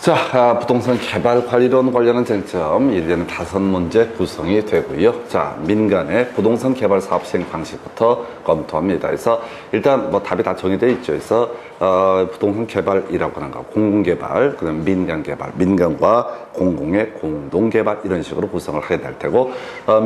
자, 부동산 개발 관리론 관련한 쟁점, 이제는 5문제 구성이 되고요. 자, 민간의 부동산 개발 사업 시행 방식부터 검토합니다. 그래서 일단 뭐 답이 다 정해져 있죠. 그래서 부동산 개발이라고 하는 거, 공공개발, 그다음 민간 개발, 민간과 공공의 공동개발 이런 식으로 구성을 하게 될 테고,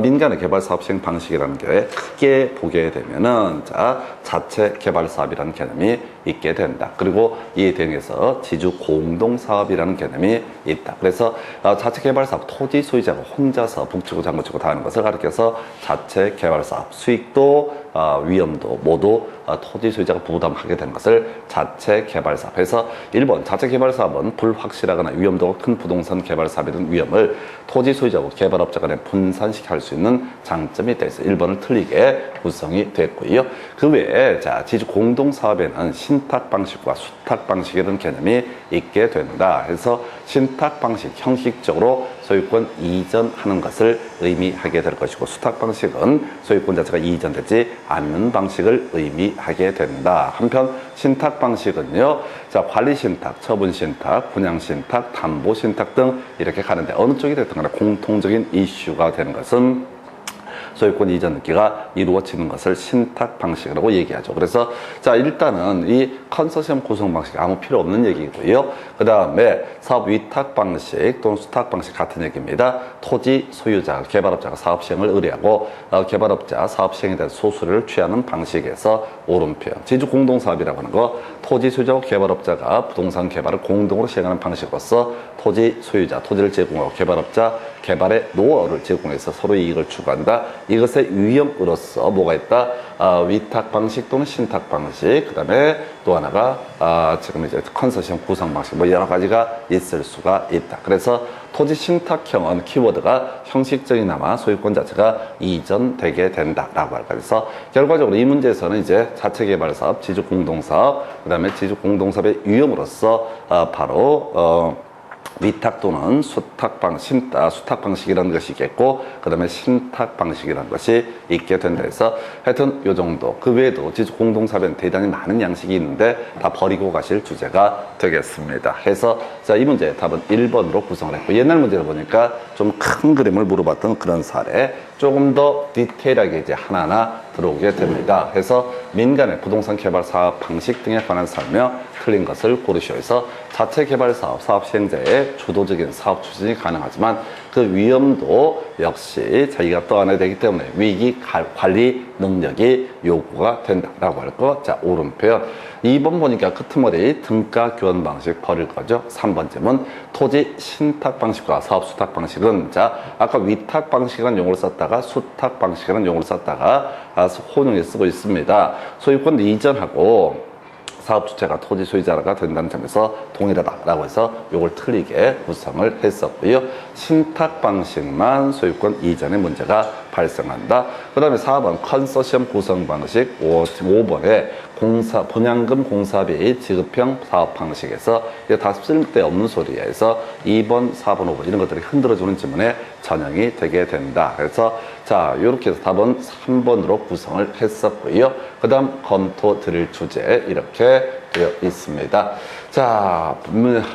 민간의 개발 사업 시행 방식이라는 게 크게 보게 되면은 자, 자체 개발 사업이라는 개념이 있게 된다. 그리고 이에 대응해서 지주 공동 사업이라는 개념이 있다. 그래서 자체 개발 사업, 토지 소유자가 혼자서 북치고 장구치고 다 하는 것을 가리켜서 자체 개발 사업, 수익도 위험도 모두 토지 소유자가 부담하게 되는 것을 자체 개발 사업. 그래서 1번 자체 개발 사업은 불확실하거나 위험도가 큰 부동산 개발 사업에 대한 위험을 토지 소유자와 개발업자 간에 분산시켜 할 수 있는 장점이 있다. 해서 1번을 틀리게 구성이 됐고요. 그 외에 자, 지주 공동 사업에는 신탁 방식과 수탁 방식이라는 개념이 있게 된다. 그래서 신탁 방식 형식적으로 소유권 이전하는 것을 의미하게 될 것이고, 수탁 방식은 소유권 자체가 이전되지 않는 방식을 의미하게 된다. 한편 신탁 방식은요, 자, 관리 신탁, 처분 신탁, 분양 신탁, 담보 신탁 등 이렇게 가는데, 어느 쪽이 됐든 간에 공통적인 이슈가 되는 것은 소유권 이전 등기가 이루어지는 것을 신탁 방식이라고 얘기하죠. 그래서 자, 일단은 이 컨소시엄 구성 방식 아무 필요 없는 얘기고요. 그 다음에 사업 위탁 방식 또는 수탁 방식 같은 얘기입니다. 토지 소유자, 개발업자가 사업 시행을 의뢰하고 개발업자 사업 시행에 대한 소수를 취하는 방식에서 오른편. 지주 공동 사업이라고 하는 거, 토지 소유자와 개발업자가 부동산 개발을 공동으로 시행하는 방식으로서 토지 소유자, 토지를 제공하고 개발업자 개발의 노하우를 제공해서 서로 이익을 추구한다. 이것의 유형으로서 뭐가 있다? 위탁 방식 또는 신탁 방식, 그 다음에 또 하나가 지금 이제 컨소시엄 구성 방식, 뭐 여러 가지가 있을 수가 있다. 그래서 토지 신탁형은 키워드가 형식적이나마 소유권 자체가 이전되게 된다라고 할까. 그래서 결과적으로 이 문제에서는 이제 자체 개발 사업, 지주 공동 사업, 그 다음에 지주 공동 사업의 유형으로서 바로 위탁 또는 수탁 방식이라는 것이 있겠고, 그 다음에 신탁 방식이라는 것이 있게 된다 해서 하여튼 요 정도. 그 외에도 지주 공동사업에는 대단히 많은 양식이 있는데 다 버리고 가실 주제가 되겠습니다. 해서 자, 이 문제 답은 1번으로 구성을 했고, 옛날 문제를 보니까 좀 큰 그림을 물어봤던 그런 사례, 조금 더 디테일하게 이제 하나하나 들어오게 됩니다. 그래서 민간의 부동산 개발 사업 방식 등에 관한 설명, 틀린 것을 고르시오. 해서 자체 개발 사업, 사업 시행자의 주도적인 사업 추진이 가능하지만 그 위험도 역시 자기가 떠안아야 되기 때문에 위기 관리 능력이 요구가 된다라고 할 거. 자, 오른편. 2번 보니까 끄트머리 등가 교환 방식 버릴 거죠. 3번째는 토지 신탁 방식과 사업 수탁 방식은, 자, 아까 위탁 방식이라는 용어를 썼다가 수탁 방식이라는 용어를 썼다가 혼용해 쓰고 있습니다. 소유권 이전하고 사업 주체가 토지 소유자가 된다는 점에서 동일하다라고 해서 이걸 틀리게 구성을 했었고요. 신탁 방식만 소유권 이전의 문제가 발생한다. 그 다음에 4번 컨소시엄 구성 방식, 5번에 분양금 공사비 지급형 사업 방식에서 이게 다 쓸데없는 소리에 해서 2번, 4번, 5번 이런 것들이 흔들어주는 지문에 전형이 되게 된다. 그래서 자, 이렇게 해서 답은 3번으로 구성을 했었고요. 그 다음 검토 드릴 주제 이렇게 되어 있습니다. 자,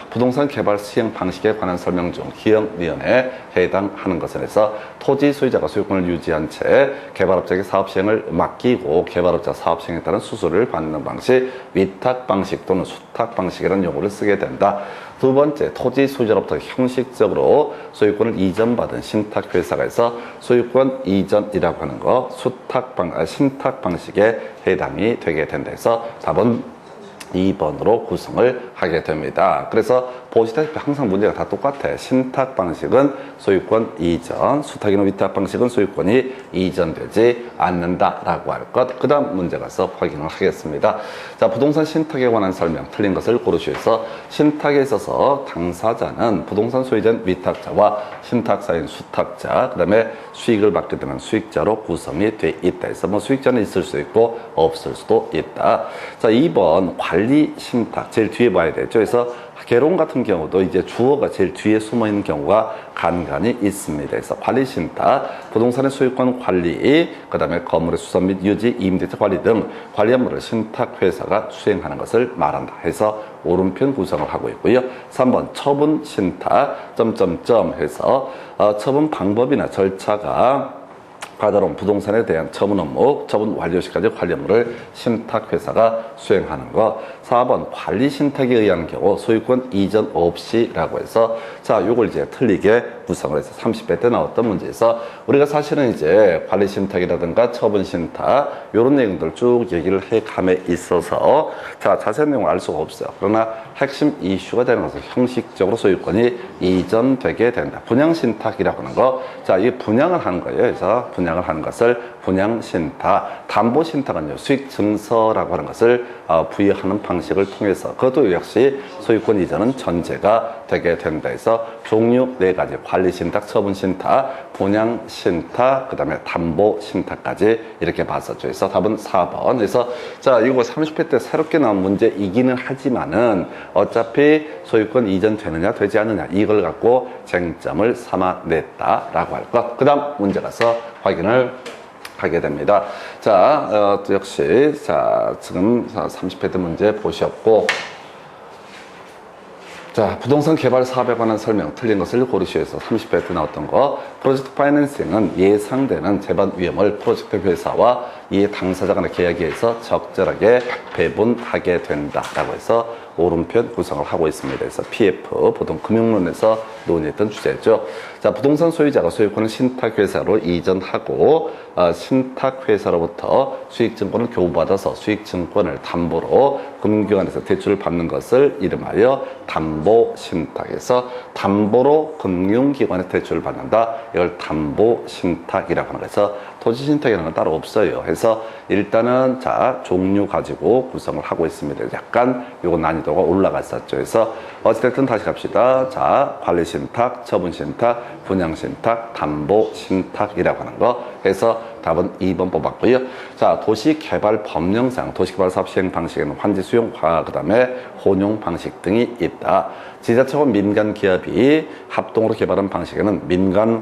부동산 개발 시행 방식에 관한 설명 중 기형위원회에 해당하는 것은 해서 토지 소유자가 소유권을 유지한 채 개발업자에게 사업 시행을 맡기고 개발업자 사업 시행에 따른 수수료를 받는 방식, 위탁 방식 또는 수탁 방식이라는 용어를 쓰게 된다. 두 번째, 토지 소유자로부터 형식적으로 소유권을 이전받은 신탁 회사가 있어 소유권 이전이라고 하는 거 신탁 방식에 해당이 되게 된다 해서 답은 2번으로 구성을 하게 됩니다. 그래서 보시다시피 항상 문제가 다 똑같아. 신탁 방식은 소유권 이전, 수탁이나 위탁 방식은 소유권이 이전되지 않는다라고 할 것. 그 다음 문제 가서 확인을 하겠습니다. 자, 부동산 신탁에 관한 설명, 틀린 것을 고르시오서 신탁에 있어서 당사자는 부동산 소유자인 위탁자와 신탁사인 수탁자, 그 다음에 수익을 받게 되는 수익자로 구성이 돼 있다 해서 뭐 수익자는 있을 수 있고 없을 수도 있다. 자, 2번 관리 관리 신탁 제일 뒤에 봐야 되죠. 그래서 개론 같은 경우도 이제 주어가 제일 뒤에 숨어 있는 경우가 간간히 있습니다. 그래서 관리 신탁, 부동산의 소유권 관리, 그 다음에 건물의 수선 및 유지, 임대차 관리 등 관리 업무를 신탁회사가 수행하는 것을 말한다 해서 오른편 구성을 하고 있고요. 3번 처분 신탁 점점점 해서 처분 방법이나 절차가 까다로운 부동산에 대한 처분 업무, 처분 완료 시까지 관리 업무를 신탁회사가 수행하는 것. 4번 관리 신탁에 의한 경우 소유권 이전 없이라고 해서 자, 요걸 이제 틀리게 구성을 해서 30회 때 나왔던 문제에서 우리가 사실은 이제 관리 신탁이라든가 처분 신탁 요런 내용들 쭉 얘기를 해 감에 있어서 자, 자세한 내용을 알 수가 없어요. 그러나 핵심 이슈가 되는 것은 형식적으로 소유권이 이전되게 된다. 분양 신탁이라고 하는 거. 자, 이게 분양을 하는 거예요. 그래서 분양을 하는 것을 분양 신탁, 담보 신탁은요 수익 증서라고 하는 것을 부여하는 방식을 통해서 그것도 역시 소유권 이전은 전제가 되게 된다 해서 종류 4가지 관리 신탁, 처분 신탁, 분양 신탁, 그 다음에 담보 신탁까지 이렇게 봤었죠. 그래서 답은 4번. 그래서 자, 이거 30회 때 새롭게 나온 문제이기는 하지만은 어차피 소유권 이전 되느냐 되지 않느냐 이걸 갖고 쟁점을 삼아냈다라고 할 것. 그 다음 문제 가서 확인을 하게 됩니다. 자, 역시 자, 지금 30회 때 문제 보셨고 자, 부동산 개발 사업에 관한 설명 틀린 것을 고르시오에서 30회 때 나왔던 거. 프로젝트 파이낸싱은 예상되는 재반 위험을 프로젝트 회사와 이해 당사자 간의 계약에 의해서 적절하게 배분하게 된다라고 해서 오른편 구성을 하고 있습니다. 그래서 PF, 보통 금융론에서 논의했던 주제죠. 자, 부동산 소유자가 소유권을 신탁회사로 이전하고 신탁회사로부터 수익증권을 교부받아서 수익증권을 담보로 금융기관에서 대출을 받는 것을 이름하여 담보신탁에서 담보로 금융기관에 대출을 받는다. 이걸 담보신탁이라고 하는 거에서 토지신탁이라는 건 따로 없어요. 그래서 일단은 자, 종류 가지고 구성을 하고 있습니다. 약간 요거 난이도가 올라갔었죠. 그래서 어찌됐든 다시 갑시다. 자, 관리신탁, 처분신탁, 분양신탁, 담보신탁이라고 하는 거. 그래서 답은 2번 뽑았고요. 자, 도시개발 법령상 도시개발 사업 시행 방식에는 환지 수용, 그 다음에 혼용 방식 등이 있다. 지자체와 민간 기업이 합동으로 개발한 방식에는 민간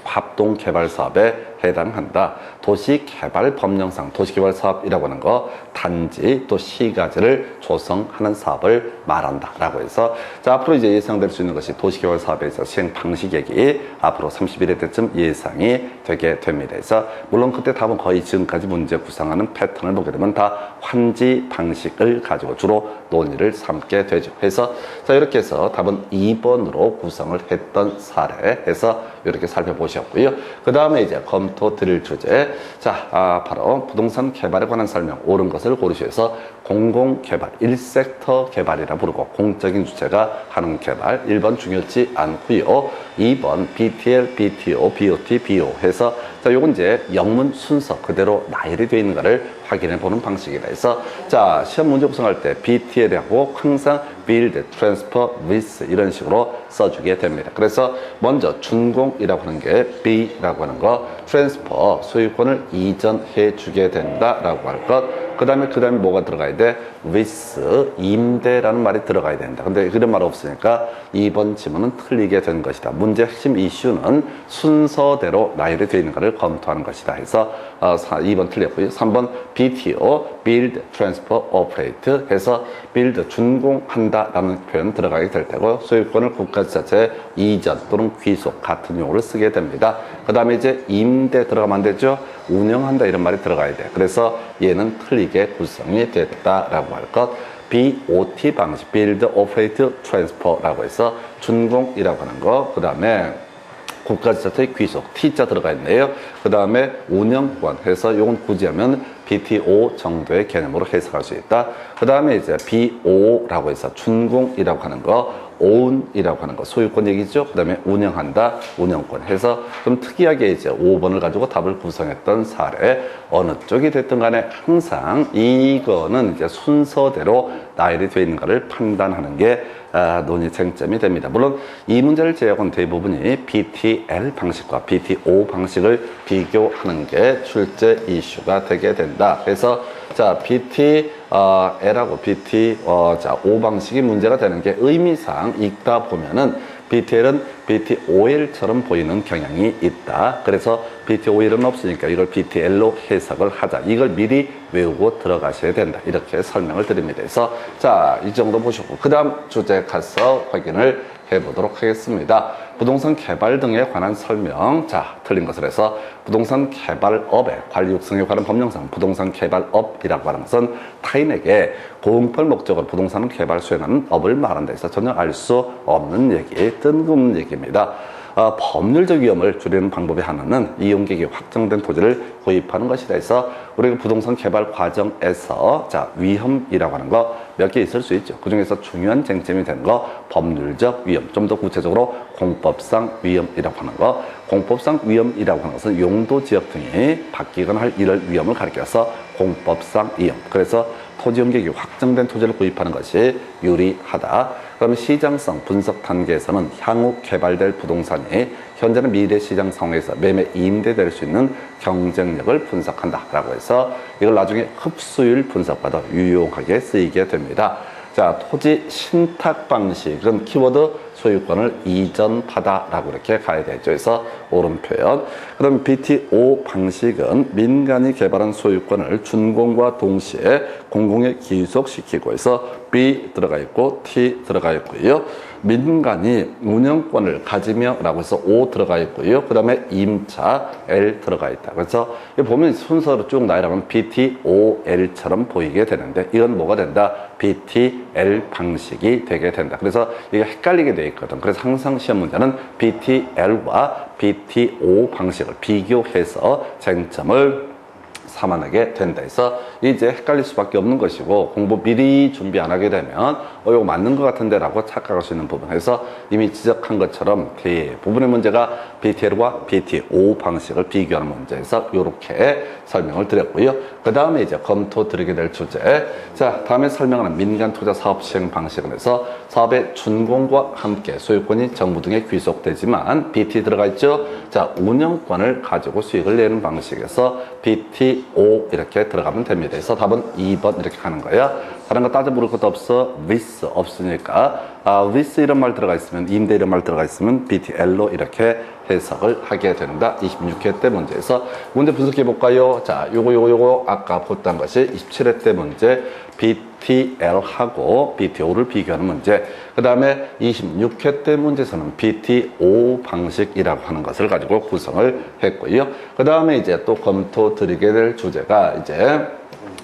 합동 개발 사업에 해당한다. 도시개발 법령상 도시개발 사업이라고 하는 거 단지 또 시가지를 조성하는 사업을 말한다 라고 해서 자, 앞으로 이제 예상될 수 있는 것이 도시개발 사업에서 시행 방식 얘기 앞으로 31회 때쯤 예상이 되게 됩니다. 그래서 물론 그때 답은 거의 지금까지 문제 구상하는 패턴을 보게 되면 다 환지 방식을 가지고 주로 논의를 삼게 되죠. 그래서 자, 이렇게 해서 답은 2번으로 구성을 했던 사례 해서 이렇게 살펴보셨고요. 그 다음에 이제 검토 드릴 주제. 자, 바로 부동산 개발에 관한 설명. 옳은 것을 고르셔서 공공개발, 1섹터 개발이라 부르고 공적인 주체가 하는 개발. 1번 중요치 않고요. 2번 BTL, BTO, BOT, BO 해서 자, 요건 이제 영문 순서 그대로 나열이 되어 있는 거를 확인해 보는 방식이라 해서 자, 시험 문제 구성할 때 BTL하고 항상 build, transfer, with 이런 식으로 써주게 됩니다. 그래서 먼저 준공이라고 하는 게 B라고 하는 거, transfer, 소유권을 이전해 주게 된다라고 할 것. 그 다음에 뭐가 들어가야 돼? with, 임대라는 말이 들어가야 된다. 근데 그런 말 없으니까 2번 지문은 틀리게 된 것이다. 문제 핵심 이슈는 순서대로 나열이 되어 있는 것을 검토하는 것이다. 해서 2번 틀렸고요. 3번 BTO, build, transfer, operate 해서 build, 준공한다라는 표현 들어가게 될 테고 소유권을 국가지자체에 이전 또는 귀속 같은 용어를 쓰게 됩니다. 그 다음에 이제 임대 들어가면 안 되죠. 운영한다 이런 말이 들어가야 돼. 그래서 얘는 틀리게 구성이 됐다라고 할 것. BOT 방식, Build, Operate, Transfer라고 해서 준공이라고 하는 거. 그 다음에 국가지자체의 귀속, T자 들어가 있네요. 그 다음에 운영권 해서 이건 굳이 하면 BTO 정도의 개념으로 해석할 수 있다. 그 다음에 이제 BO라고 해서 준공이라고 하는 거, own이라고 하는 거, 소유권 얘기죠. 그 다음에 운영한다, 운영권 해서 좀 특이하게 이제 5번을 가지고 답을 구성했던 사례. 어느 쪽이 됐든 간에 항상 이거는 이제 순서대로 나열이 되어 있는 것을 판단하는 게 논의 쟁점이 됩니다. 물론 이 문제를 제외하고는 대부분이 BTL 방식과 BTO 방식을 비교하는 게 출제 이슈가 되게 된다. 그래서 자, BT L하고 BT, 자, O 방식이 문제가 되는 게 의미상 읽다 보면은 BTL은 BTOL처럼 보이는 경향이 있다. 그래서 BTOL은 없으니까 이걸 BTL로 해석을 하자. 이걸 미리 외우고 들어가셔야 된다. 이렇게 설명을 드립니다. 그래서 자, 이 정도 보시고 그 다음 주제 가서 확인을 해보도록 하겠습니다. 부동산 개발 등에 관한 설명. 자, 틀린 것을 해서 부동산 개발업의 관리 육성에 관한 법령상 부동산 개발업이라고 하는 것은 타인에게 공익을 목적으로 부동산을 개발 수행하는 업을 말한다 해서 전혀 알 수 없는 얘기, 뜬금 얘기입니다. 법률적 위험을 줄이는 방법의 하나는 이용객이 확정된 토지를 구입하는 것이다 해서 우리가 부동산 개발 과정에서 자, 위험이라고 하는 거 몇 개 있을 수 있죠. 그 중에서 중요한 쟁점이 되는 거 법률적 위험, 좀 더 구체적으로 공법상 위험이라고 하는 거. 공법상 위험이라고 하는 것은 용도 지역 등이 바뀌거나 할 이럴 위험을 가리켜서 공법상 위험. 그래서 토지 용객이 확정된 토지를 구입하는 것이 유리하다. 그러면 시장성 분석 단계에서는 향후 개발될 부동산이 현재는 미래 시장 상황에서 매매 임대될 수 있는 경쟁력을 분석한다라고 해서 이걸 나중에 흡수율 분석과도 유용하게 쓰이게 됩니다. 자, 토지 신탁 방식은 키워드 소유권을 이전하다라고 이렇게 가야 되죠. 그래서 옳은 표현. 그럼 BTO 방식은 민간이 개발한 소유권을 준공과 동시에 공공에 귀속시키고 해서 B 들어가 있고 T 들어가 있고요. 민간이 운영권을 가지며 라고 해서 O 들어가 있고요. 그 다음에 임차 L 들어가 있다. 그래서 보면 순서로 쭉 나열하면 BTOL처럼 보이게 되는데 이건 뭐가 된다? BTL 방식이 되게 된다. 그래서 이게 헷갈리게 돼 있거든. 그래서 항상 시험 문제는 BTL과 BTO 방식을 비교해서 쟁점을 삼아내게 된다 해서 이제 헷갈릴 수밖에 없는 것이고 공부 미리 준비 안 하게 되면 이거 맞는 것 같은데 라고 착각할 수 있는 부분에서 이미 지적한 것처럼 대부분의 문제가 BTL과 BTO 방식을 비교하는 문제에서 이렇게 설명을 드렸고요. 그 다음에 이제 검토 드리게 될 주제. 자, 다음에 설명하는 민간 투자 사업 시행 방식은 해서 사업의 준공과 함께 소유권이 정부 등에 귀속되지만 BT 들어가 있죠. 자, 운영권을 가지고 수익을 내는 방식에서 BTO 이렇게 들어가면 됩니다. 그래서 답은 2번 이렇게 가는 거야. 다른 거 따져 물을 것도 없어. with 없으니까 with 이런 말 들어가 있으면 임대 이런 말 들어가 있으면 BTL로 이렇게 해석을 하게 된다. 26회 때 문제에서 문제 분석해 볼까요? 자, 요거 아까 봤던 것이 27회 때 문제 BTL하고 BTO를 비교하는 문제. 그 다음에 26회 때 문제에서는 BTO 방식이라고 하는 것을 가지고 구성을 했고요. 그 다음에 이제 또 검토 드리게 될 주제가 이제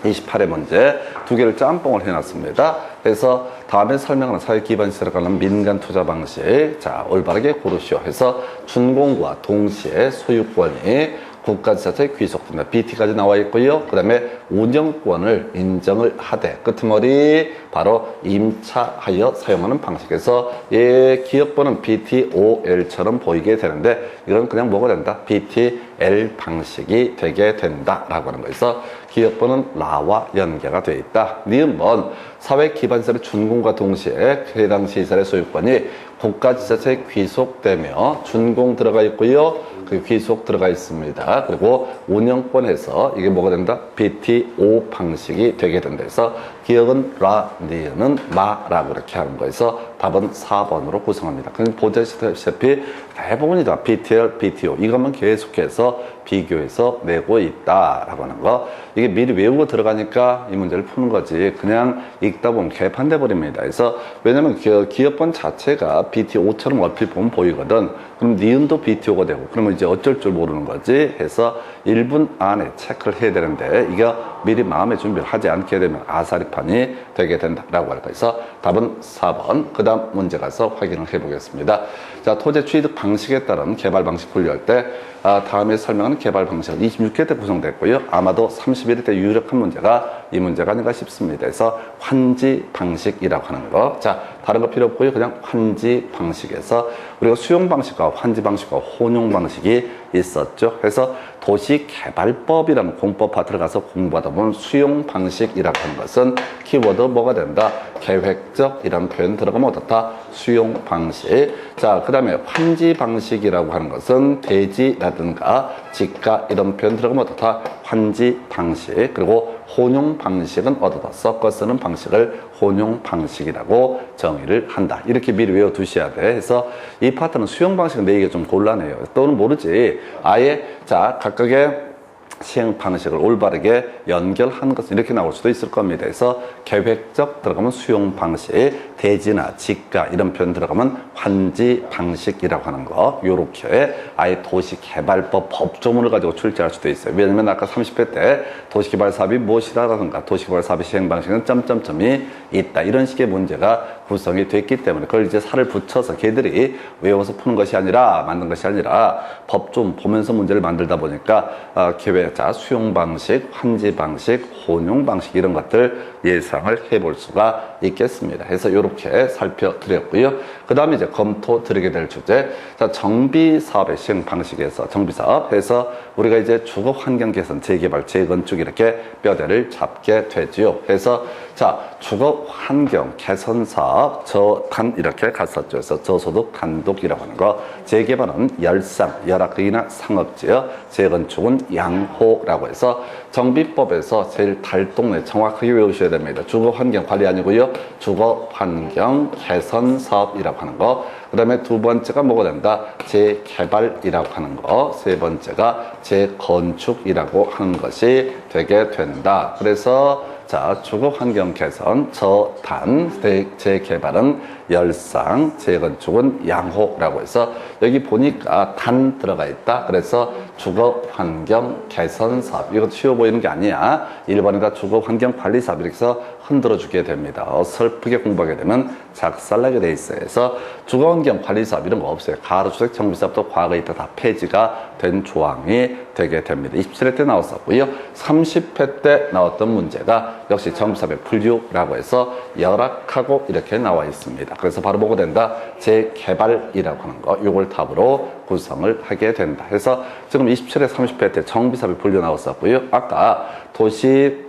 28회 문제 두 개를 짬뽕을 해놨습니다. 그래서 다음에 설명하는 사회기반시설에 관한 민간 투자 방식, 자, 올바르게 고르시오 해서 준공과 동시에 소유권이 국가지자체에 귀속된다. BT까지 나와 있고요. 그 다음에 운영권을 인정을 하되 끄트머리 바로 임차하여 사용하는 방식에서 기업번은 BTOL처럼 보이게 되는데 이건 그냥 뭐가 된다? BTL 방식이 되게 된다라고 하는 거에서 기업번은 라와 연계가 되어 있다. 니은번 사회기반시설의 준공과 동시에 해당 시설의 소유권이 국가지자체에 귀속되며 준공 들어가 있고요. 그 귀속 들어가 있습니다. 그리고 운영권에서 이게 뭐가 된다? BTO 방식이 되게 된다. 그래서 기억은 라, 니은은 마라고 이렇게 하는 거에서 답은 4번으로 구성합니다. 그럼 보다시피 대부분이 다 BTL, BTO 이것만 계속해서 비교해서 내고 있다라고 하는 거. 이게 미리 외우고 들어가니까 이 문제를 푸는 거지. 그냥 읽다 보면 개판돼 버립니다. 그래서 왜냐면 기업번 자체가 BTO처럼 얼핏 보면 보이거든. 그럼 니은도 BTO가 되고 그러면 이제 어쩔 줄 모르는 거지 해서 1분 안에 체크를 해야 되는데 이게 미리 마음의 준비를 하지 않게 되면 아사리판이 되게 된다라고 할 거에서 답은 4번. 그 다음 문제 가서 확인을 해보겠습니다. 자, 토지 취득 방식에 따른 개발 방식 분류할 때 다음에 설명하는 개발 방식은 26회 때 구성됐고요. 아마도 31회 때 유력한 문제가 이 문제가 아닌가 싶습니다. 그래서 환지 방식이라고 하는 거. 자, 다른 거 필요 없고요. 그냥 환지 방식에서 우리가 수용 방식과 환지 방식과 혼용 방식이 있었죠. 그래서 도시개발법이라는 공법 파트를 가서 공부하다 보면 수용 방식이라고 하는 것은 키워드 뭐가 된다? 계획적이라는 표현 들어가면 어떻다? 수용 방식. 자, 그 다음에 환지 방식이라고 하는 것은 대지라든가 지가 이런 표현 들어가면 어떻다? 환지 방식. 그리고 혼용 방식은 얻어다 섞어 쓰는 방식을 혼용 방식이라고 정의를 한다. 이렇게 미리 외워두셔야 돼. 그래서 이 파트는 수용 방식은 내기가 좀 곤란해요. 또는 모르지. 아예 자 각각의 시행 방식을 올바르게 연결한 것은 이렇게 나올 수도 있을 겁니다. 그래서 계획적 들어가면 수용 방식, 대지나 지가 이런 표현 들어가면 환지 방식이라고 하는 거, 요렇게 아예 도시개발법 법조문을 가지고 출제할 수도 있어요. 왜냐면 아까 30회 때 도시개발 사업이 무엇이라든가 도시개발 사업의 시행 방식은 점점점이 있다. 이런 식의 문제가 구성이 됐기 때문에 그걸 이제 살을 붙여서 걔들이 외워서 푸는 것이 아니라 만든 것이 아니라 법좀 보면서 문제를 만들다 보니까 계획자, 수용 방식, 환지 방식, 혼용 방식 이런 것들 예상을 해볼 수가 있겠습니다. 그래서 이렇게 살펴드렸고요. 그 다음에 이제 검토 드리게 될 주제, 자 정비 사업의 시행 방식에서 정비 사업에서 우리가 이제 주거 환경 개선, 재개발, 재건축 이렇게 뼈대를 잡게 되지요. 그래서 자 주거 환경 개선 사업 저단 이렇게 갔었죠. 그래서 저소득 단독이라고 하는 거, 재개발은 열상, 열악이나 상업지역, 재건축은 양호라고 해서 정비법에서 제일 달동네 정확하게 외우셔야 됩니다. 주거 환경 관리 아니고요. 주거 환경 개선 사업이라고 하는 거. 그 다음에 두 번째가 뭐가 된다? 재개발이라고 하는 거. 세 번째가 재건축이라고 하는 것이 되게 된다. 그래서 자, 주거 환경 개선, 저단, 재개발은 열상, 재건축은 양호라고 해서 여기 보니까 단 들어가 있다. 그래서 주거 환경 개선 사업. 이것도 쉬워 보이는 게 아니야. 1번이다 주거 환경 관리 사업 이렇게 해서 흔들어 주게 됩니다. 어설프게 공부하게 되면 작살나게 돼 있어요. 그래서 주거 환경 관리 사업 이런 거 없어요. 가로주택 정비 사업도 과거에 있다 다 폐지가 된 조항이 되게 됩니다. 27회 때 나왔었고요. 30회 때 나왔던 문제가 역시 정비사업의 분류라고 해서 열악하고 이렇게 나와 있습니다. 그래서 바로 보고 된다. 재개발이라고 하는 거. 요걸 답으로 구성을 하게 된다. 그래서 지금 27회, 30회 때 정비사업의 분류 나왔었고요. 아까 도시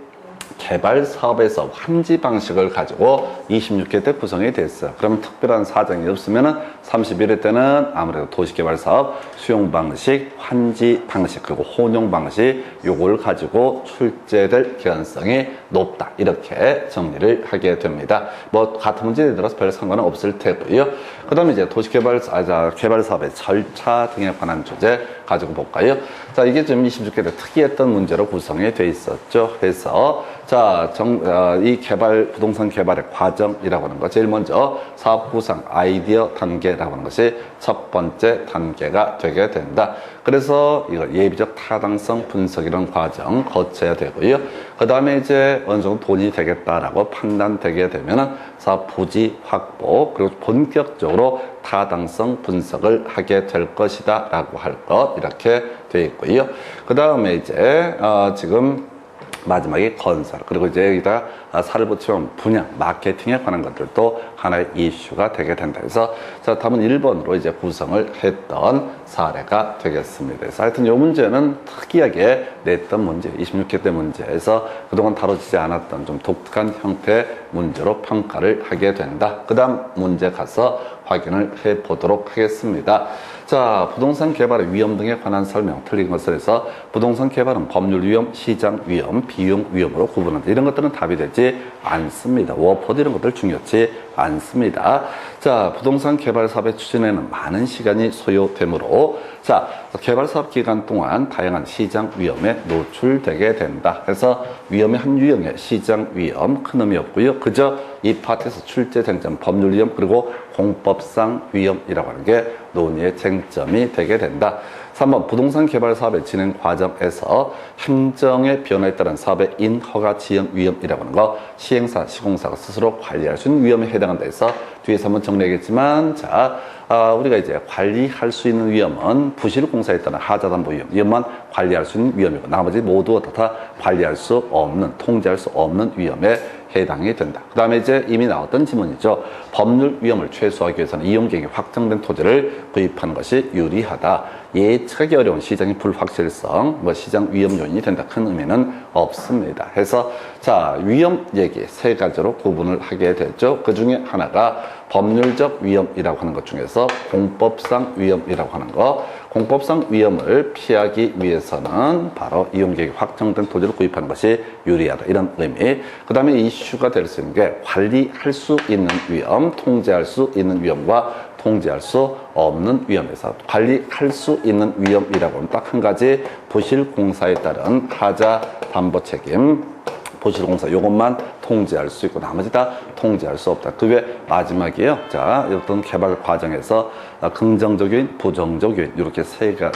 개발 사업에서 환지 방식을 가지고 26회 때 구성이 됐어요. 그러면 특별한 사정이 없으면은 31회 때는 아무래도 도시개발 사업 수용 방식, 환지 방식 그리고 혼용 방식 요걸 가지고 출제될 개연성이 높다. 이렇게 정리를 하게 됩니다. 뭐 같은 문제에 들어서 별 상관은 없을 테고요. 그 다음에 이제 도시개발 개발 사업의 절차 등에 관한 주제 가지고 볼까요? 자, 이게 지금 26회 때 특이했던 문제로 구성이 돼 있었죠. 그래서 자, 이 부동산 개발의 과정이라고 하는 거. 제일 먼저 사업 구상, 아이디어 단계라고 하는 것이 첫 번째 단계가 되게 된다. 그래서 이거 예비적 타당성 분석 이런 과정 거쳐야 되고요. 그 다음에 이제 어느 정도 돈이 되겠다라고 판단되게 되면은 사업 부지 확보, 그리고 본격적으로 타당성 분석을 하게 될 것이다 라고 할 것, 이렇게 되어 있고요. 그 다음에 이제 지금 마지막에 건설, 그리고 이제 여기다가 살을 붙이면 분양, 마케팅에 관한 것들도 하나의 이슈가 되게 된다. 그래서 자, 답은 1번으로 이제 구성을 했던 사례가 되겠습니다. 그래서 하여튼 이 문제는 특이하게 냈던 문제, 26회 때 문제에서 그동안 다뤄지지 않았던 좀 독특한 형태의 문제로 평가를 하게 된다. 그 다음 문제 가서 확인을 해 보도록 하겠습니다. 자, 부동산 개발의 위험 등에 관한 설명 틀린 것을 해서 부동산 개발은 법률 위험, 시장 위험, 비용 위험으로 구분한다. 이런 것들은 답이 되지 않습니다. 워포드 이런 것들 중요치 않습니다. 자, 부동산 개발 사업의 추진에는 많은 시간이 소요되므로 자, 개발 사업 기간 동안 다양한 시장 위험에 노출되게 된다. 그래서 위험의 한 유형의 시장 위험 큰 의미 없고요. 그저 이 파트에서 출제 쟁점 법률 위험 그리고 공법상 위험이라고 하는 게 논의의 쟁점이 되게 된다. 3번 부동산 개발 사업의 진행 과정에서 행정의 변화에 따른 사업의 인허가 지연 위험이라고 하는 거, 시행사, 시공사가 스스로 관리할 수 있는 위험에 해당한다 해서 뒤에서 한번 정리하겠지만, 자, 우리가 이제 관리할 수 있는 위험은 부실공사에 따른 하자담보 위험, 이것만 관리할 수 있는 위험이고 나머지 모두 다 관리할 수 없는, 통제할 수 없는 위험에 해당이 된다. 그 다음에 이제 이미 나왔던 지문이죠. 법률 위험을 최소화하기 위해서는 이용객이 확정된 토지를 구입하는 것이 유리하다. 예측하기 어려운 시장의 불확실성, 시장 위험 요인이 된다. 큰 의미는 없습니다. 해서 자, 위험 얘기 세 가지로 구분을 하게 됐죠. 그 중에 하나가 법률적 위험이라고 하는 것 중에서 공법상 위험이라고 하는 거, 공법상 위험을 피하기 위해서는 바로 이용계획이 확정된 토지를 구입하는 것이 유리하다, 이런 의미. 그 다음에 이슈가 될 수 있는 게 관리할 수 있는 위험, 통제할 수 있는 위험과 통제할 수 없는 위험에서 관리할 수 있는 위험이라고 하면 딱 한 가지, 부실공사에 따른 하자 담보 책임, 부실공사 요것만 통제할 수 있고 나머지 다 통제할 수 없다. 그 외 마지막이에요. 자, 어떤 개발 과정에서 긍정적 요인, 부정적 요인, 이렇게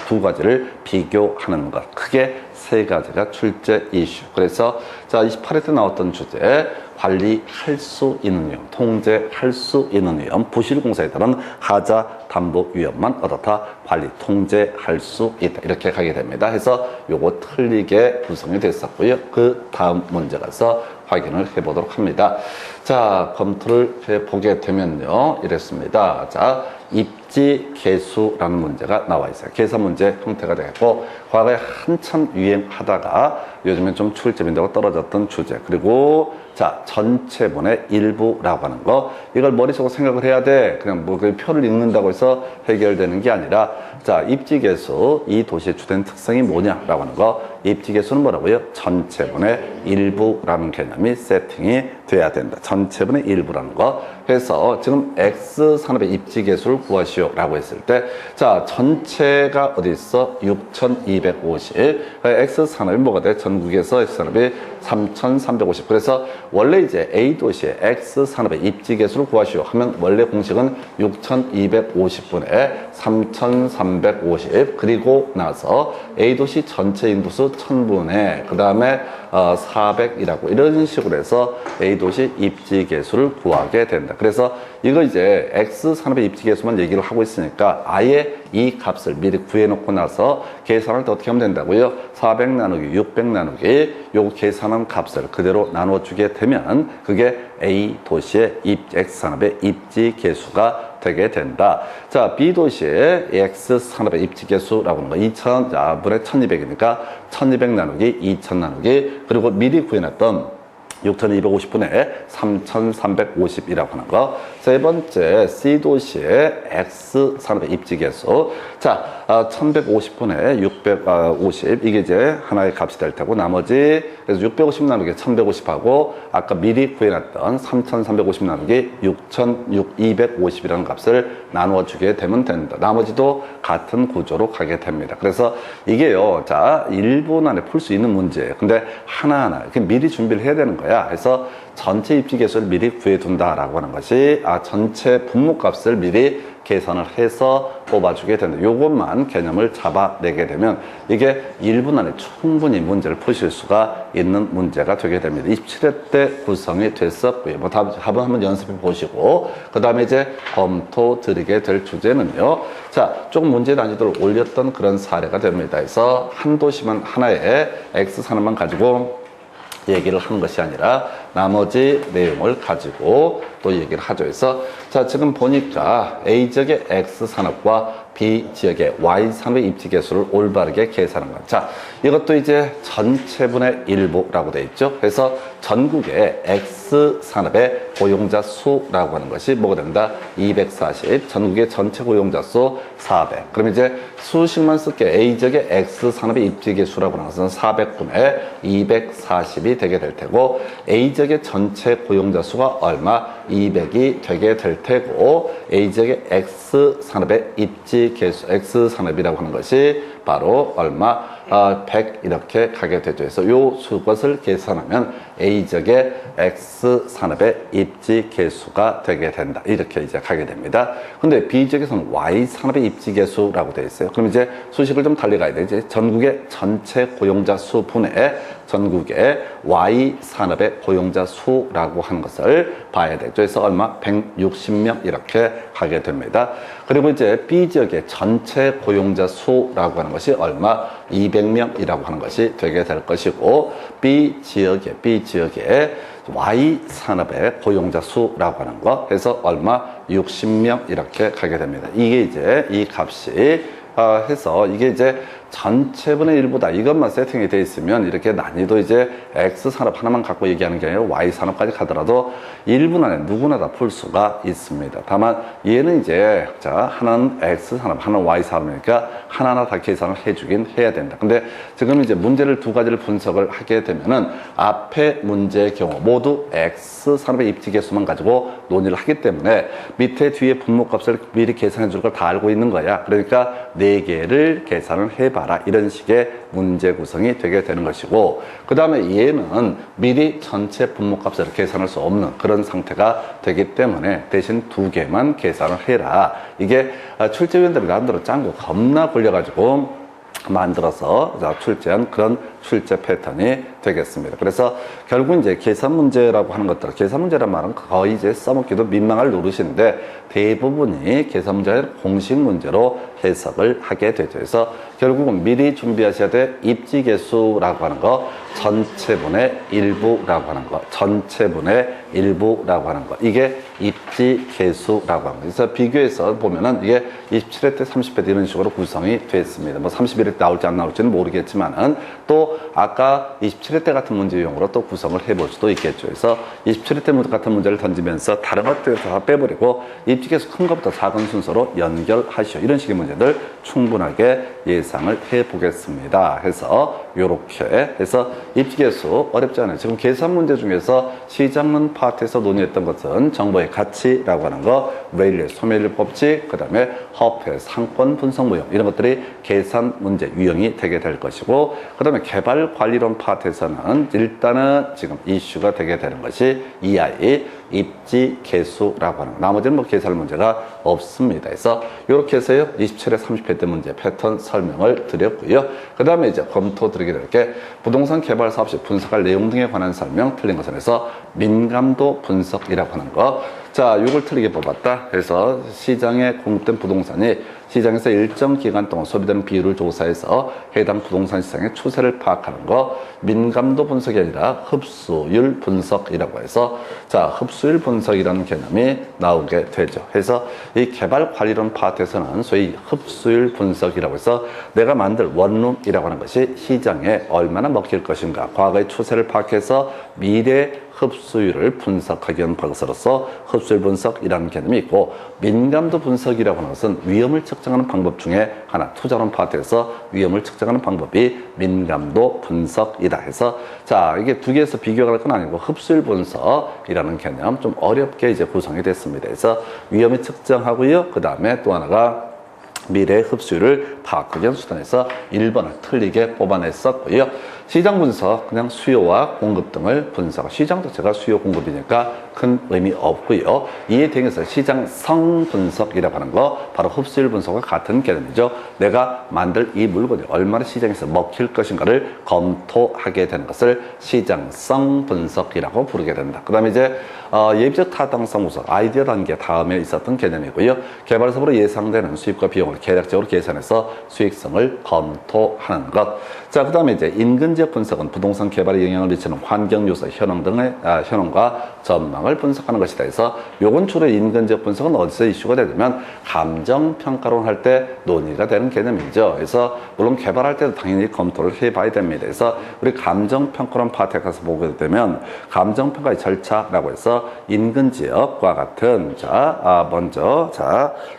두 가지를 비교하는 것. 크게 세 가지가 출제 이슈. 그래서 자, 28회 때 나왔던 주제, 관리할 수 있는 위험, 통제할 수 있는 위험, 부실공사에 따른 하자 담보 위험만 어떻다, 관리 통제할 수 있다, 이렇게 가게 됩니다. 해서 요거 틀리게 구성이 됐었고요. 그 다음 문제 가서 확인을 해보도록 합니다. 자, 검토를 해보게 되면요, 이랬습니다. 자, 입지 개수라는 문제가 나와 있어요. 계산 문제 형태가 되겠고, 과거에 한참 유행하다가 요즘엔 좀 출제민도가 떨어졌던 주제. 그리고 자, 전체분의 일부라고 하는 거, 이걸 머릿속으로 생각을 해야 돼. 그냥 뭐 그 표를 읽는다고 해서 해결되는 게 아니라, 자, 입지계수, 이 도시의 주된 특성이 뭐냐라고 하는 거, 입지계수는 뭐라고요? 전체분의 일부라는 개념이 세팅이 돼야 된다. 전체분의 일부라는 거. 그래서 지금 X산업의 입지계수를 구하시오라고 했을 때, 자, 전체가 어디 있어? 6,250. X산업이 뭐가 돼? 전국에서 X산업이 3,350. 그래서 원래 이제 A도시의 X산업의 입지계수를 구하시오 하면 원래 공식은 6,250분의 3,350. 그리고 나서 A도시 전체 인구수 1,000분의 그 다음에 400이라고 이런 식으로 해서 A도시 입지계수를 구하게 된다. 그래서 이거 이제 X산업의 입지계수만 얘기를 하고 있으니까 아예 이 값을 미리 구해놓고 나서 계산을 또 어떻게 하면 된다고요? 400 나누기 600 나누기 요 계산한 값을 그대로 나눠주게 되면 그게 A도시의 X산업의 입지계수가 되게 된다. 자, B도시의 X산업의 입지계수라고 하는 거 2,000분의 1,200이니까 1,200 나누기 2,000 나누기 그리고 미리 구해놨던 6,250분의 3,350이라고 하는 거. 세 번째, C도시의 X산업의 입지계수. 자, 1,150분의 650. 이게 이제 하나의 값이 될 테고, 나머지, 그래서 650 나누기 1,150하고, 아까 미리 구해놨던 3,350 나누기 6,250이라는 값을 나누어주게 되면 된다. 나머지도 같은 구조로 가게 됩니다. 그래서 이게요, 자, 1분 안에 풀 수 있는 문제예요. 근데 하나하나, 이렇게 미리 준비를 해야 되는 거야. 그래서 전체 입지계수를 미리 구해둔다라고 하는 것이 전체 분모값을 미리 계산을 해서 뽑아주게 된다. 요것만 개념을 잡아내게 되면 이게 1분 안에 충분히 문제를 푸실 수가 있는 문제가 되게 됩니다. 27회 때 구성이 됐었고요. 뭐 답은 한번 연습해 보시고 그 다음에 이제 검토 드리게 될 주제는요. 자, 조금 문제 난이도를 올렸던 그런 사례가 됩니다. 그래서 한 도시만 하나의 X산업만 가지고 얘기를 하는 것이 아니라 나머지 내용을 가지고 또 얘기를 하죠. 그래서 자, 지금 보니까 A지역의 X산업과 B지역의 Y산업의 입지계수를 올바르게 계산한 것. 자, 이것도 이제 전체분의 일부라고 되어 있죠. 그래서 전국의 X산업의 고용자 수라고 하는 것이 뭐가 된다? 240. 전국의 전체 고용자 수 400. 그럼 이제 수식만 쓸게. A지역의 X산업의 입지계수라고 하는 것은 400분의 240이 되게 될 테고 A지역의 전체 고용자 수가 얼마? 200이 되게 될 테고 A지역의 X산업의 입지계수, X산업이라고 하는 것이 바로 얼마? 100 이렇게 가게 되죠. 그래서 요 수것을 계산하면 A지역의 X산업의 입지계수가 되게 된다. 이렇게 이제 가게 됩니다. 근데 B지역에서는 Y산업의 입지계수라고 되어 있어요. 그럼 이제 수식을 좀 달리 가야 되지. 전국의 전체 고용자 수 분의 전국의 Y산업의 고용자 수라고 하는 것을 봐야 되죠. 그래서 얼마? 160명 이렇게 가게 됩니다. 그리고 이제 B지역의 전체 고용자 수라고 하는 것이 얼마? 200명이라고 하는 것이 되게 될 것이고 B지역의 Y산업의 고용자 수라고 하는 거 해서 얼마? 60명 이렇게 가게 됩니다. 이게 이제 이 값이 해서 이게 이제 전체분의 일부다. 이것만 세팅이 돼 있으면 이렇게 난이도 이제 X산업 하나만 갖고 얘기하는 게 아니라 Y산업까지 가더라도 1분 안에 누구나 다 풀 수가 있습니다. 다만 얘는 이제 자 하나는 X산업, 하나는 Y산업이니까 하나하나 다 계산을 해주긴 해야 된다. 근데 지금 이제 문제를 두 가지를 분석을 하게 되면은 앞에 문제의 경우 모두 X산업의 입지 개수만 가지고 논의를 하기 때문에 밑에 뒤에 분모값을 미리 계산해 줄 걸 다 알고 있는 거야. 그러니까 4개를 계산을 해봐. 이런 식의 문제 구성이 되게 되는 것이고, 그 다음에 얘는 미리 전체 분모값을 계산할 수 없는 그런 상태가 되기 때문에 대신 2개만 계산을 해라. 이게 출제위원들이 나름대로 짠 거 겁나 굴려가지고 만들어서 출제한 그런 출제 패턴이 되겠습니다. 그래서 결국 이제 계산 문제라고 하는 것들, 계산 문제란 말은 거의 이제 써먹기도 민망할 노릇인데 대부분이 계산 문제는 공식 문제로 해석을 하게 되죠. 그래서 결국은 미리 준비하셔야 될 입지 개수라고 하는 거, 전체분의 일부라고 하는 거, 전체분의 일부라고 하는 거, 이게 입지 개수라고 합니다. 그래서 비교해서 보면은 이게 27회 때, 30회 때 이런 식으로 구성이 됐습니다. 뭐 31회 때 나올지 안 나올지는 모르겠지만은 또 아까 27회 때 같은 문제 유형으로 또 구성을 해볼 수도 있겠죠. 그래서 27회 때 같은 문제를 던지면서 다른 것들을 다 빼버리고 입지 개수 큰 것부터 작은 순서로 연결하시오. 이런 식의 문제들 충분하게 예상을 해보겠습니다. 해서 요렇게 해서 입지 개수 어렵지 않아요. 지금 계산 문제 중에서 시장론 파트에서 논의했던 것은 정보의 가치라고 하는 거, 밸류, 소멸 법칙, 그 다음에 허페, 상권 분석 모형 이런 것들이 계산 문제 유형이 되게 될 것이고, 그 다음에 개발 관리론 파트에서는 일단은 지금 이슈가 되게 되는 것이 EI, 입지 개수라고 하는 거. 나머지는 뭐 계산 문제가 없습니다. 그래서 이렇게 해서요 27회 30회 때 문제 패턴 설명을 드렸고요. 그 다음에 이제 검토 드리게 될 게 부동산 개발 사업 시 분석할 내용 등에 관한 설명, 틀린 것은 해서 민감도 분석이라고 하는 거. 자, 이걸 틀리게 뽑았다. 그래서 시장에 공급된 부동산이 시장에서 일정 기간 동안 소비되는 비율을 조사해서 해당 부동산 시장의 추세를 파악하는 거, 민감도 분석이 아니라 흡수율 분석이라고 해서 자, 흡수율 분석이라는 개념이 나오게 되죠. 그래서 이 개발 관리론 파트에서는 소위 흡수율 분석이라고 해서 내가 만들 원룸이라고 하는 것이 시장에 얼마나 먹힐 것인가, 과거의 추세를 파악해서 미래 흡수율을 분석하기 위한 것으로서 흡수율 분석이라는 개념이 있고, 민감도 분석이라고 하는 것은 위험을 측정하는 방법 중에 하나, 투자론 파트에서 위험을 측정하는 방법이 민감도 분석이다 해서 자, 이게 두 개에서 비교할 건 아니고 흡수율 분석이라는 개념 좀 어렵게 이제 구성이 됐습니다. 그래서 위험을 측정하고요. 그 다음에 또 하나가 미래의 흡수율을 파악하기 위한 수단에서 1번을 틀리게 뽑아냈었고요. 시장 분석, 그냥 수요와 공급 등을 분석. 시장 자체가 수요 공급이니까 큰 의미 없고요. 이에 대해서 시장성 분석이라고 하는 거, 바로 흡수율 분석과 같은 개념이죠. 내가 만들 이 물건이 얼마나 시장에서 먹힐 것인가를 검토하게 되는 것을 시장성 분석이라고 부르게 된다. 그 다음에 이제 예비적 타당성 분석, 아이디어 단계 다음에 있었던 개념이고요. 개발 사업으로 예상되는 수입과 비용을 계략적으로 계산해서 수익성을 검토하는 것. 자, 그 다음에 이제 인근 지역 분석은 부동산 개발에 영향을 미치는 환경 요소, 현황 등의 현황과 전망을 분석하는 것이다. 해서 요건 주로 인근 지역 분석은 어디서 이슈가 되냐면 감정 평가론 할 때 논의가 되는 개념이죠. 그래서 물론 개발할 때도 당연히 검토를 해봐야 됩니다. 그래서 우리 감정 평가론 파트에 가서 보게 되면 감정 평가의 절차라고 해서 인근 지역과 같은 먼저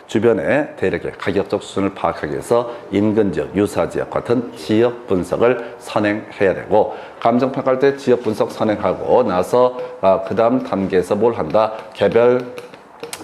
주변의 대략의 가격적 수준을 파악하기 위해서 인근 지역, 유사 지역 같은 지역 분석을 선행해야 되고, 감정 평가할 때 지역 분석 선행하고 나서 그 다음 단계에서 뭘 한다? 개별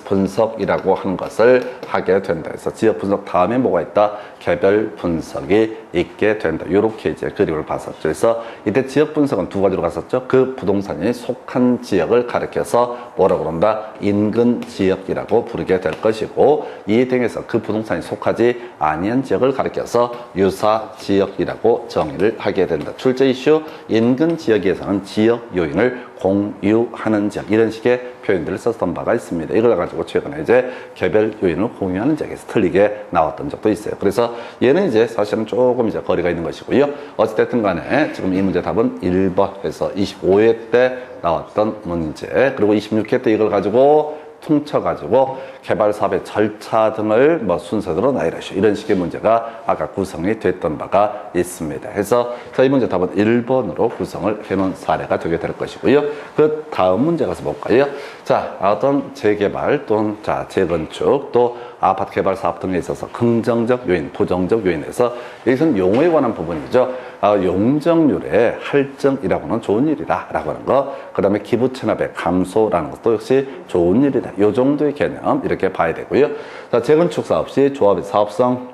분석이라고 하는 것을 하게 된다. 그래서 지역 분석 다음에 뭐가 있다? 개별 분석이 있게 된다. 이렇게 이제 그림을 봤었죠. 그래서 이때 지역 분석은 두 가지로 갔었죠. 그 부동산이 속한 지역을 가리켜서 뭐라고 그런다? 인근 지역이라고 부르게 될 것이고, 이에 대해서 그 부동산이 속하지 아니한 지역을 가리켜서 유사 지역이라고 정의를 하게 된다. 출제 이슈, 인근 지역에서는 지역 요인을 공유하는 지역, 이런 식의 표현들을 썼던 바가 있습니다. 이걸 가지고 최근에 이제 개별 요인을 공유하는 지역에서 틀리게 나왔던 적도 있어요. 그래서 얘는 이제 사실은 조금 이제 거리가 있는 것이고요. 어찌됐든 간에 지금 이 문제 답은 1번에서 25회 때 나왔던 문제, 그리고 26회 때 이걸 가지고 퉁쳐가지고 개발 사업의 절차 등을 뭐 순서대로 나열하시오. 이런 식의 문제가 아까 구성이 됐던 바가 있습니다. 그래서 자, 이 문제 답은 1번으로 구성을 해놓은 사례가 되게 될 것이고요. 그 다음 문제 가서 볼까요? 자, 어떤 재개발 또는 자, 재건축 또 아파트 개발 사업 등에 있어서 긍정적 요인, 부정적 요인에서 여기서는 용어에 관한 부분이죠. 용적률의 할증이라고는 좋은 일이다 라고 하는 거, 그 다음에 기부 체납의 감소라는 것도 역시 좋은 일이다. 이 정도의 개념 이렇게 봐야 되고요. 자, 재건축 사업 시 조합의 사업성에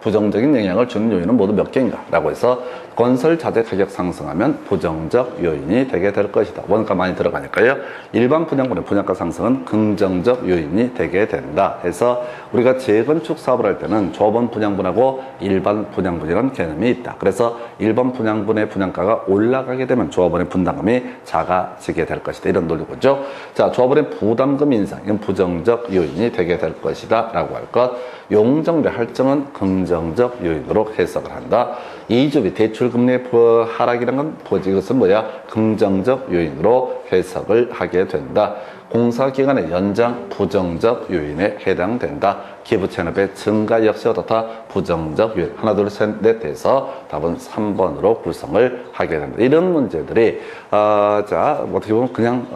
부정적인 영향을 주는 요인은 모두 몇 개인가 라고 해서 건설 자재 가격 상승하면 부정적 요인이 되게 될 것이다. 원가 많이 들어가니까요. 일반 분양분의 분양가 상승은 긍정적 요인이 되게 된다. 해서 우리가 재건축 사업을 할 때는 조합원 분양분하고 일반 분양분이라는 개념이 있다. 그래서 일반 분양분의 분양가가 올라가게 되면 조합원의 분담금이 작아지게 될 것이다. 이런 논리고죠. 자, 조합원의 부담금 인상, 이건 부정적 요인이 되게 될 것이다. 라고 할 것. 용적률 할증은 긍정적 요인으로 해석을 한다. 이주비 대출금리의 하락이라는 건 이것은 뭐야? 긍정적 요인으로 해석을 하게 된다. 공사기간의 연장 부정적 요인에 해당된다. 기부체납의 증가 역시 어떻다? 부정적 요인. 하나, 둘, 셋, 넷 해서 답은 3번으로 구성을 하게 된다. 이런 문제들이 자, 어떻게 보면 그냥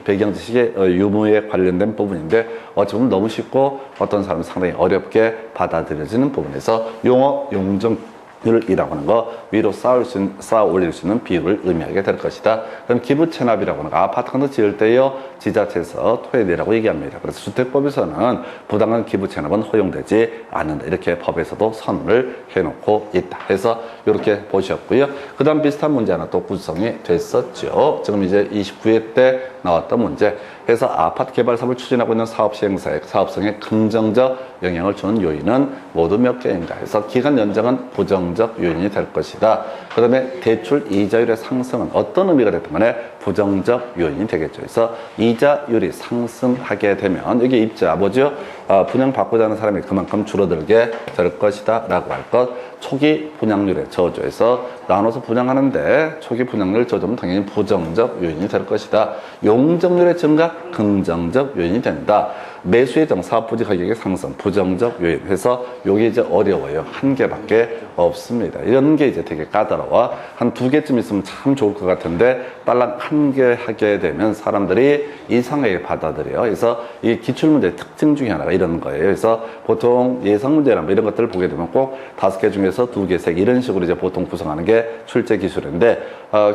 배경 지식의 유무에 관련된 부분인데 어찌 보면 너무 쉽고 어떤 사람은 상당히 어렵게 받아들여지는 부분에서 용어, 용적률이라고 하는 거 위로 쌓아 올릴 수 있는 비율을 의미하게 될 것이다. 그럼 기부체납이라고 하는 거 아파트 같은 거 지을 때요 지자체에서 토해내라고 얘기합니다. 그래서 주택법에서는 부당한 기부체납은 허용되지 않는다. 이렇게 법에서도 선언을 해놓고 있다. 그래서 이렇게 보셨고요. 그 다음 비슷한 문제 하나 또 구성이 됐었죠. 지금 이제 29회 때 나왔던 문제. 그래서 아파트 개발 사업을 추진하고 있는 사업 시행사의 사업성에 긍정적 영향을 주는 요인은 모두 몇 개인가 해서 기간 연장은 부정적 요인이 될 것이다. 그 다음에 대출 이자율의 상승은 어떤 의미가 됐든 간에 부정적 요인이 되겠죠. 그래서 이자율이 상승하게 되면 이게 입자 뭐죠? 분양받고자 하는 사람이 그만큼 줄어들게 될 것이다 라고 할 것. 초기 분양률의 저조에서 나눠서 분양하는데 초기 분양률 저조는 당연히 부정적 요인이 될 것이다. 용적률의 증가 긍정적 요인이 된다. 매수의 정 사업부지 가격의 상승 부정적 요인 해서 요게 이제 어려워요. 한 개밖에 없습니다. 이런 게 이제 되게 까다로워. 한 두 개쯤 있으면 참 좋을 것 같은데 딸랑 한 개 하게 되면 사람들이 이상하게 받아들여요. 그래서 이 기출문제의 특징 중에 하나가 이런 거예요. 그래서 보통 예상문제나 뭐 이런 것들을 보게 되면 꼭 5개 중에서 2개, 3개 이런 식으로 이제 보통 구성하는 게 출제 기술인데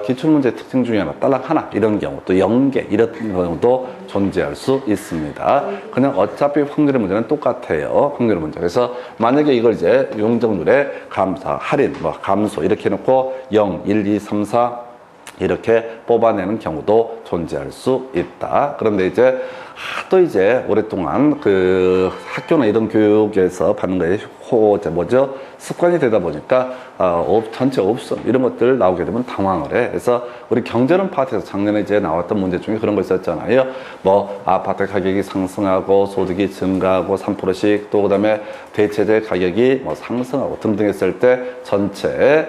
기출문제의 특징 중에 하나 딸랑 하나 이런 경우 또 0개 이런 경우도 존재할 수 있습니다. 그냥 어차피 확률의 문제는 똑같아요. 확률의 문제. 그래서 만약에 이걸 이제 용적률의 감사, 할인, 뭐 감소 이렇게 해놓고 0, 1, 2, 3, 4 이렇게 뽑아내는 경우도 존재할 수 있다. 그런데 이제 또 이제 오랫동안 그 학교나 이런 교육에서 받는 거에 뭐죠? 습관이 되다 보니까 전체 없음 이런 것들 나오게 되면 당황을 해. 그래서 우리 경제론 파트에서 작년에 이제 나왔던 문제 중에 그런 거 있었잖아요. 뭐 아파트 가격이 상승하고 소득이 증가하고 3%씩 또 그다음에 대체재 가격이 뭐 상승하고 등등 했을 때 전체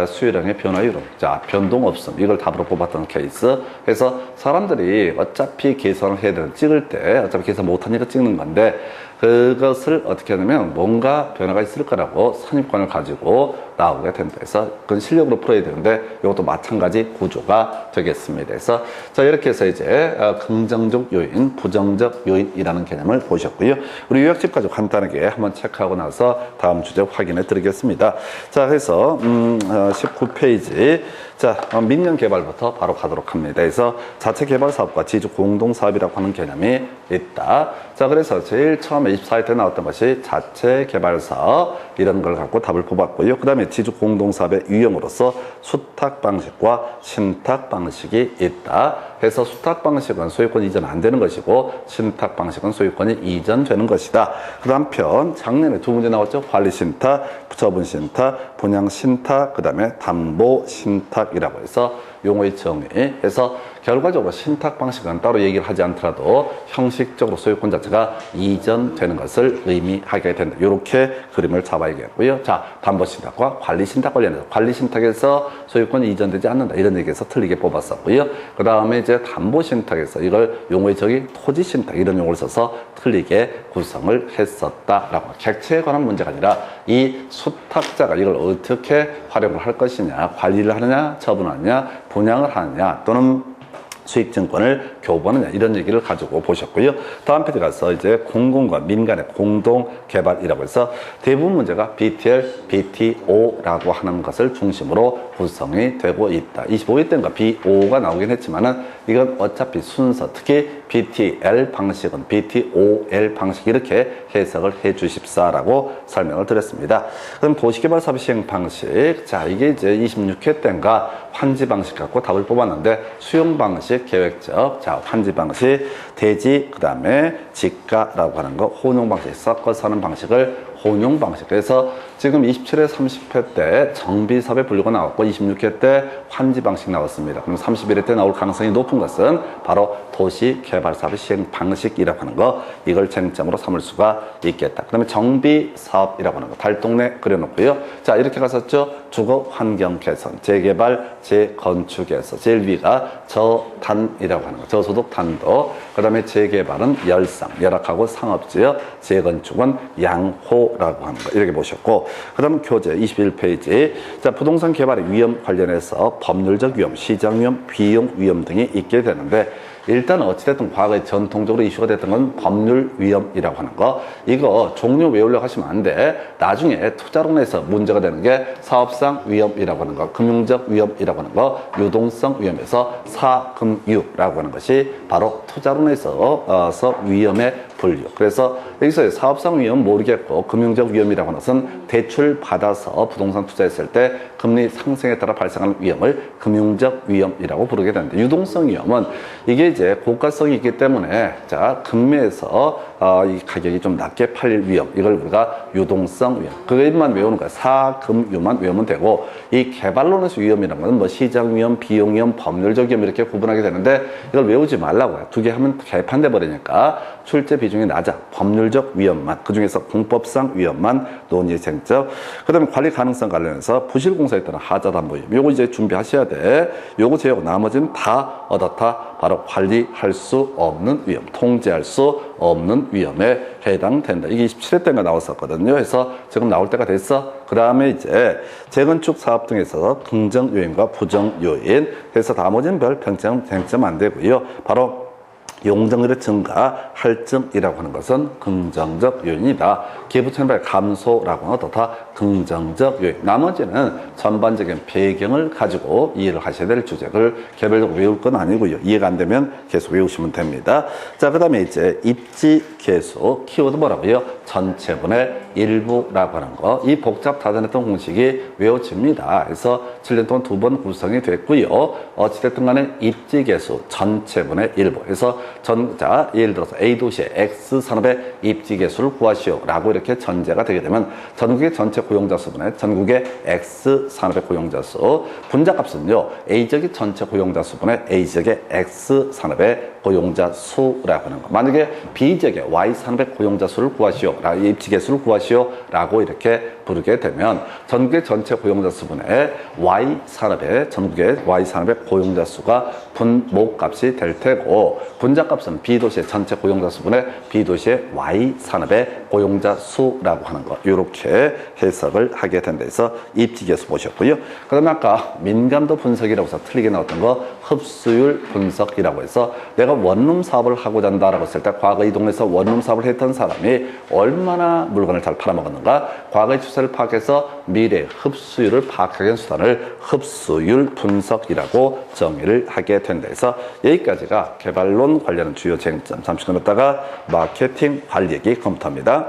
수요량의 변화율은 자 변동 없음 이걸 답으로 뽑았던 케이스. 그래서 사람들이 어차피 계산을 해야 되는 찍을 때 어차피 계산 못하니까 찍는 건데 그것을 어떻게 하냐면 뭔가 변화가 있을 거라고 선입관을 가지고 나오게 된다. 그래서 그건 실력으로 풀어야 되는데 이것도 마찬가지 구조가 되겠습니다. 그래서 자 이렇게 해서 이제 긍정적 요인, 부정적 요인이라는 개념을 보셨고요. 우리 요약집 가지고 간단하게 한번 체크하고 나서 다음 주제 확인해 드리겠습니다. 자 그래서 19페이지 자 민간 개발부터 바로 가도록 합니다. 그래서 자체 개발 사업과 지주 공동 사업이라고 하는 개념이 있다. 자 그래서 제일 처음에 24회 때 나왔던 것이 자체 개발 사업 이런 걸 갖고 답을 뽑았고요. 그 다음에 지주 공동 사업의 유형으로서 수탁 방식과 신탁 방식이 있다. 그래서 수탁 방식은 소유권 이전 안 되는 것이고 신탁 방식은 소유권이 이전되는 것이다. 그 다음 편 작년에 두 문제 나왔죠. 관리 신탁, 처분 신탁, 분양 신탁, 그 다음에 담보 신탁이라고 해서 용어의 정의 해서 결과적으로 신탁 방식은 따로 얘기를 하지 않더라도 형식적으로 소유권 자체가 이전되는 것을 의미하게 된다. 이렇게 그림을 잡아야겠고요. 자, 담보신탁과 관리신탁 관련해서 관리신탁에서 소유권이 이전되지 않는다. 이런 얘기에서 틀리게 뽑았었고요. 그 다음에 이제 담보신탁에서 이걸 용어의 적이 토지신탁 이런 용어를 써서 틀리게 구성을 했었다라고. 객체에 관한 문제가 아니라 이 수탁자가 이걸 어떻게 활용을 할 것이냐, 관리를 하느냐, 처분하느냐, 분양을 하느냐, 또는 수익증권을 교부하느냐 이런 얘기를 가지고 보셨고요. 다음 페이지 가서 이제 공공과 민간의 공동 개발이라고 해서 대부분 문제가 BTL, BTO라고 하는 것을 중심으로 구성이 되고 있다. 25회 때인가 BO가 나오긴 했지만은 이건 어차피 순서, 특히 BTL 방식은 BTOL 방식 이렇게 해석을 해 주십사라고 설명을 드렸습니다. 그럼 도시개발 사업 시행 방식, 자 이게 이제 26회 때인가 환지 방식 갖고 답을 뽑았는데 수용 방식, 계획적, 자 환지 방식, 대지, 그 다음에 지가라고 하는 거, 혼용 방식, 섞어서 하는 방식을 혼용 방식. 그래서 지금 27회, 30회 때 정비사업의 분류가 나왔고 26회 때 환지 방식 나왔습니다. 그럼 31회 때 나올 가능성이 높은 것은 바로 도시개발사업의 시행 방식이라고 하는 거, 이걸 쟁점으로 삼을 수가 있겠다. 그 다음에 정비사업이라고 하는 거 달동네 그려놓고요. 자 이렇게 갔었죠. 주거 환경 개선, 재개발, 재건축에서 제일 위가 저단이라고 하는 거, 저소득 단도. 그 다음에 재개발은 열상, 열악하고 상업지역, 재건축은 양호라고 하는 거 이렇게 보셨고, 그 다음 교재 21페이지. 자 부동산 개발의 위험 관련해서 법률적 위험, 시장 위험, 비용 위험 등이 있게 되는데, 일단 어찌됐든 과거에 전통적으로 이슈가 됐던 건 법률 위험이라고 하는 거, 이거 종료 외우려고 하시면 안 돼. 나중에 투자론에서 문제가 되는 게 사업상 위험이라고 하는 거, 금융적 위험이라고 하는 거, 유동성 위험에서 사금유라고 하는 것이 바로 투자론에서 위험의 분류. 그래서 여기서 사업상 위험 모르겠고 금융적 위험이라고 하는 것은 대출 받아서 부동산 투자했을 때 금리 상승에 따라 발생하는 위험을 금융적 위험이라고 부르게 되는데, 유동성 위험은 이게 이제 고가성이 있기 때문에 자 금매에서 이 가격이 좀 낮게 팔릴 위험, 이걸 우리가 유동성 위험, 그것만 외우는 거야. 사금유만 외우면 되고, 이 개발론에서 위험이라는 건 뭐 시장 위험, 비용 위험, 법률적 위험 이렇게 구분하게 되는데 이걸 외우지 말라고요. 두 개 하면 개판돼 버리니까 출제 비중이 낮아. 법률적 위험만, 그 중에서 공법상 위험만 논의 쟁점. 그 다음에 관리 가능성 관련해서 부실공사에 따른 하자담보 위험, 요거 이제 준비하셔야 돼. 요거 제외하고 나머지는 다 어떻다? 바로 관리할 수 없는 위험, 통제할 수 없는 위험에 해당된다. 이게 27회 때가 나왔었거든요. 그래서 지금 나올 때가 됐어. 그 다음에 이제 재건축 사업 등에서 긍정 요인과 부정 요인 해서 나머지는 별 쟁점 안 되고요. 바로 용적률의 증가, 할증이라고 하는 것은 긍정적 요인이다. 기부채널의 감소라고 하는 것도 다 긍정적 요인. 나머지는 전반적인 배경을 가지고 이해를 하셔야 될 주제를 개별적으로 외울 건 아니고요. 이해가 안 되면 계속 외우시면 됩니다. 자, 그 다음에 이제 입지 계수, 키워드 뭐라고요? 전체분의 일부라고 하는 거. 이 복잡 다단했던 공식이 외워집니다. 그래서 7년 동안 2번 구성이 됐고요. 어찌됐든 간에 입지 계수, 전체분의 일부. 그래서 자, 예를 들어서 A도시의 X산업의 입지 계수를 구하시오라고 이렇게 전제가 되게 되면 전국의 전체 고용자 수분의 전국의 X산업의 고용자 수, 분자값은요, A지역의 전체 고용자 수분의 A지역의 X산업의 고용자 수라고 하는 거. 만약에 B지역의 Y산업의 고용자 수를 구하시오, 입지 계수를 구하시오라고 이렇게 부르게 되면 전국의 전체 고용자 수분의 Y산업의, 전국의 Y산업의 고용자 수가 분모값이 될 테고, 분자값은 B도시의 전체 고용자 수분의 B도시의 Y산업의 고용자 수라고 하는 거, 이렇게 해석을 하게 된다 해서 입지계수 보셨고요. 그 다음에 아까 민감도 분석이라고 해서 틀리게 나왔던 거 흡수율 분석이라고 해서 내가 원룸 사업을 하고자 한다라고 했을 때 과거 이 동네에서 원룸 사업을 했던 사람이 얼마나 물건을 잘 팔아먹었는가, 과거의 추세를 파악해서 미래 흡수율을 파악하기 위한 수단을 흡수율 분석이라고 정의를 하게 된다 해서 여기까지가 개발론 관련한 주요 쟁점. 잠시 끝났다가 마케팅 관리 얘기 검토합니다.